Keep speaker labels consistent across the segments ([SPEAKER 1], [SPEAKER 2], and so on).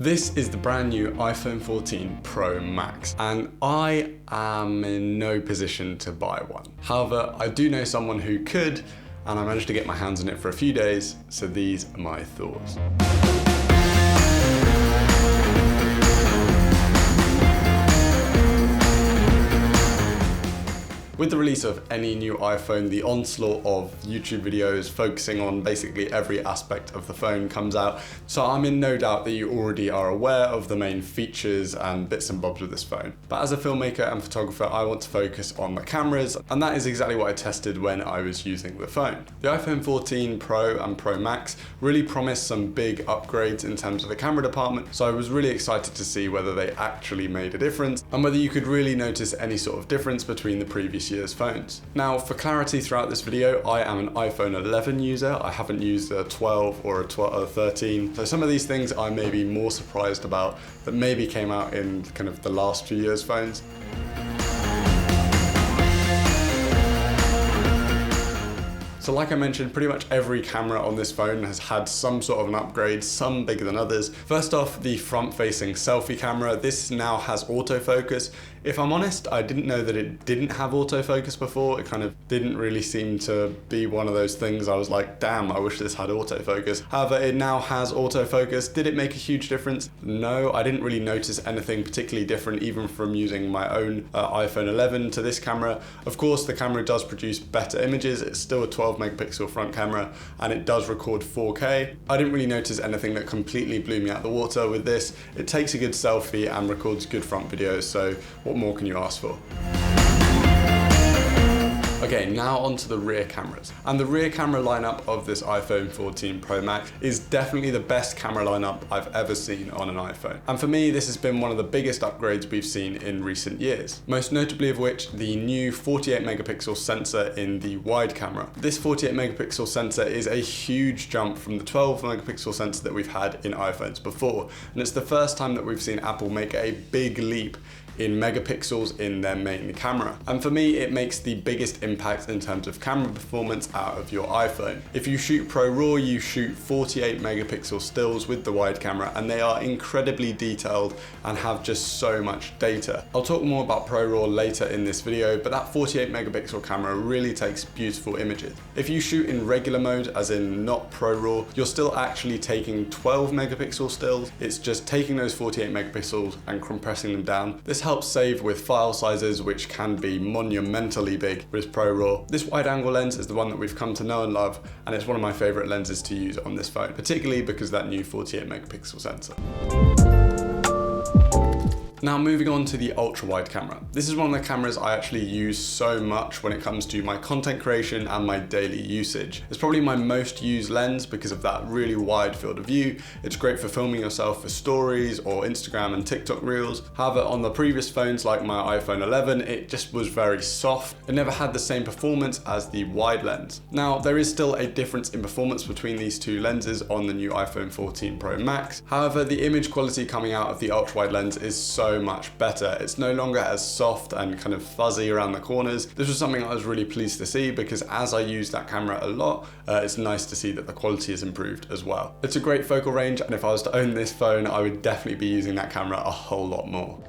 [SPEAKER 1] This is the brand new iPhone 14 Pro Max, and I am in no position to buy one. However, I do know someone who could, and I managed to get my hands on it for a few days, so these are my thoughts. With the release of any new iPhone, the onslaught of YouTube videos focusing on basically every aspect of the phone comes out. So I'm in no doubt that you already are aware of the main features and bits and bobs with this phone. But as a filmmaker and photographer, I want to focus on the cameras, and that is exactly what I tested when I was using the phone. The iPhone 14 Pro and Pro Max really promised some big upgrades in terms of the camera department, so I was really excited to see whether they actually made a difference and whether you could really notice any sort of difference between the previous year's phones. Now, for clarity throughout this video, I am an iPhone 11 user. I haven't used a 12 or a 13. So some of these things I may be more surprised about that maybe came out in kind of the last few years' phones. So like I mentioned, pretty much every camera on this phone has had some sort of an upgrade, some bigger than others. First off, the front-facing selfie camera. This now has autofocus. If I'm honest, I didn't know that it didn't have autofocus before. It kind of didn't really seem to be one of those things I was like, damn, I wish this had autofocus. However, it now has autofocus. Did it make a huge difference? No, I didn't really notice anything particularly different even from using my own iPhone 11 to this camera. Of course, the camera does produce better images. It's still a 12 megapixel front camera and it does record 4K. I didn't really notice anything that completely blew me out the water with this. It takes a good selfie and records good front videos, so what more can you ask for? Okay, now onto the rear cameras. And the rear camera lineup of this iPhone 14 Pro Max is definitely the best camera lineup I've ever seen on an iPhone. And for me, this has been one of the biggest upgrades we've seen in recent years. Most notably of which, the new 48 megapixel sensor in the wide camera. This 48 megapixel sensor is a huge jump from the 12 megapixel sensor that we've had in iPhones before. And it's the first time that we've seen Apple make a big leap in megapixels in their main camera. And for me, it makes the biggest impact in terms of camera performance out of your iPhone. If you shoot Pro RAW, you shoot 48 megapixel stills with the wide camera, and they are incredibly detailed and have just so much data. I'll talk more about Pro RAW later in this video, but that 48 megapixel camera really takes beautiful images. If you shoot in regular mode, as in not Pro RAW, you're still actually taking 12 megapixel stills. It's just taking those 48 megapixels and compressing them down. This helps save with file sizes which can be monumentally big with Pro RAW. This wide angle lens is the one that we've come to know and love, and it's one of my favorite lenses to use on this phone, particularly because of that new 48 megapixel sensor. Now moving on to the ultra-wide camera. This is one of the cameras I actually use so much when it comes to my content creation and my daily usage. It's probably my most used lens because of that really wide field of view. It's great for filming yourself for stories or Instagram and TikTok reels. However, on the previous phones like my iPhone 11, it just was very soft. It never had the same performance as the wide lens. Now, there is still a difference in performance between these two lenses on the new iPhone 14 Pro Max. However, the image quality coming out of the ultra-wide lens is so much better. It's no longer as soft and kind of fuzzy around the corners. This was something I was really pleased to see because as I use that camera a lot, it's nice to see that the quality is improved as well. It's a great focal range, and if I was to own this phone, I would definitely be using that camera a whole lot more.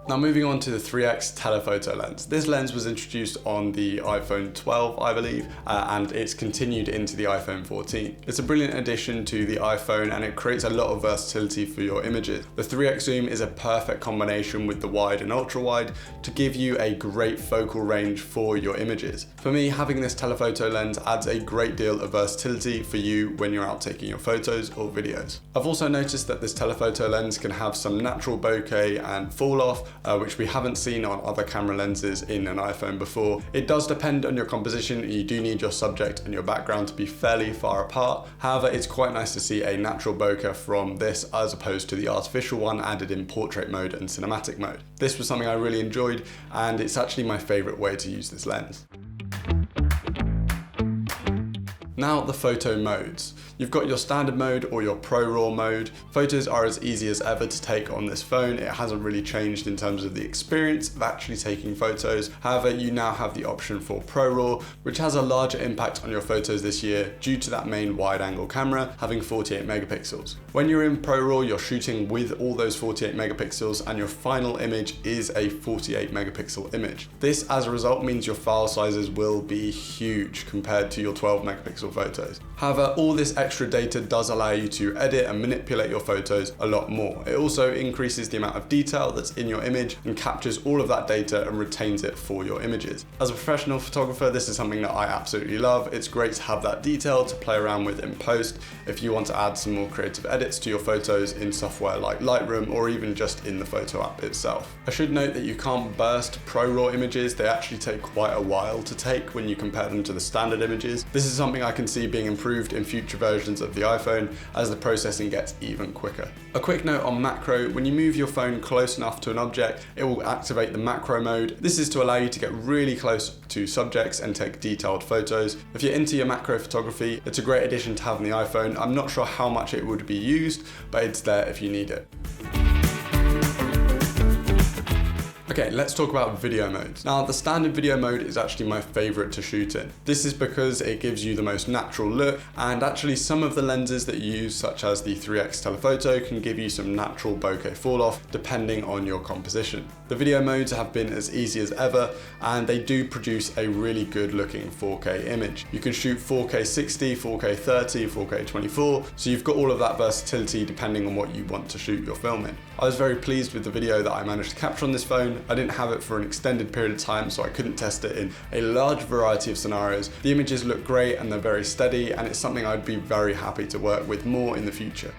[SPEAKER 1] Now moving on to the 3x telephoto lens. This lens was introduced on the iPhone 12, I believe, and it's continued into the iPhone 14. It's a brilliant addition to the iPhone and it creates a lot of versatility for your images. The 3x zoom is a perfect combination with the wide and ultra wide to give you a great focal range for your images. For me, having this telephoto lens adds a great deal of versatility for you when you're out taking your photos or videos. I've also noticed that this telephoto lens can have some natural bokeh and fall off, which we haven't seen on other camera lenses in an iPhone before. It does depend on your composition. You do need your subject and your background to be fairly far apart. However, it's quite nice to see a natural bokeh from this as opposed to the artificial one added in portrait mode and cinematic mode. This was something I really enjoyed, and it's actually my favorite way to use this lens. Now the photo modes. You've got your standard mode or your Pro RAW mode. Photos are as easy as ever to take on this phone. It hasn't really changed in terms of the experience of actually taking photos. However, you now have the option for Pro RAW, which has a larger impact on your photos this year due to that main wide angle camera having 48 megapixels. When you're in Pro RAW, you're shooting with all those 48 megapixels and your final image is a 48 megapixel image. This, as a result, means your file sizes will be huge compared to your 12 megapixel photos. However, all this extra data does allow you to edit and manipulate your photos a lot more. It also increases the amount of detail that's in your image and captures all of that data and retains it for your images. As a professional photographer, this is something that I absolutely love. It's great to have that detail to play around with in post if you want to add some more creative edits to your photos in software like Lightroom or even just in the photo app itself. I should note that you can't burst Pro RAW images. They actually take quite a while to take when you compare them to the standard images. This is something I can see being improved in future versions of the iPhone as the processing gets even quicker. A quick note on macro: when you move your phone close enough to an object, it will activate the macro mode. This is to allow you to get really close to subjects and take detailed photos. If you're into your macro photography, it's a great addition to have on the iPhone. I'm not sure how much it would be used, but it's there if you need it. Okay, let's talk about video modes. Now, the standard video mode is actually my favorite to shoot in. This is because it gives you the most natural look, and actually some of the lenses that you use, such as the 3x telephoto, can give you some natural bokeh fall off depending on your composition. The video modes have been as easy as ever, and they do produce a really good looking 4K image. You can shoot 4K 60, 4K 30, 4K 24, so you've got all of that versatility depending on what you want to shoot your film in. I was very pleased with the video that I managed to capture on this phone. I didn't have it for an extended period of time, so I couldn't test it in a large variety of scenarios. The images look great and they're very steady, and it's something I'd be very happy to work with more in the future.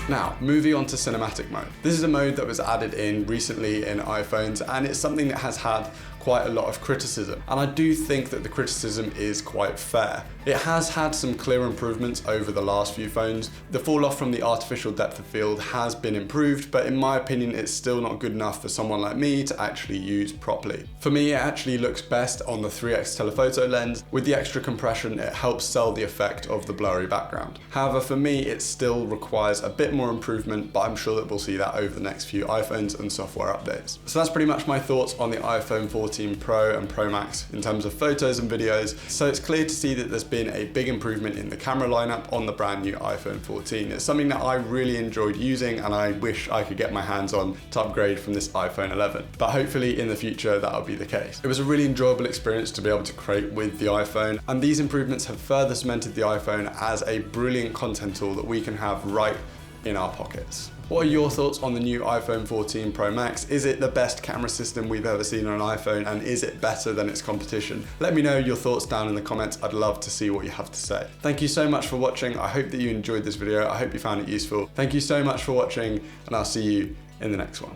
[SPEAKER 1] Now, moving on to cinematic mode. This is a mode that was added in recently in iPhones, and it's something that has had quite a lot of criticism. And I do think that the criticism is quite fair. It has had some clear improvements over the last few phones. The fall off from the artificial depth of field has been improved, but in my opinion, it's still not good enough for someone like me to actually use properly. For me, it actually looks best on the 3x telephoto lens. With the extra compression, it helps sell the effect of the blurry background. However, for me, it still requires a bit more improvement, but I'm sure that we'll see that over the next few iPhones and software updates. So that's pretty much my thoughts on the iPhone 14 Pro and Pro Max in terms of photos and videos. So it's clear to see that there's been a big improvement in the camera lineup on the brand new iPhone 14. It's something that I really enjoyed using, and I wish I could get my hands on to upgrade from this iPhone 11. But hopefully in the future that'll be the case. It was a really enjoyable experience to be able to create with the iPhone, and these improvements have further cemented the iPhone as a brilliant content tool that we can have right in our pockets. What are your thoughts on the new iPhone 14 Pro Max? Is it the best camera system we've ever seen on an iPhone, and is it better than its competition? Let me know your thoughts down in the comments. I'd love to see what you have to say. Thank you so much for watching. I hope that you enjoyed this video. I hope you found it useful. Thank you so much for watching, and I'll see you in the next one.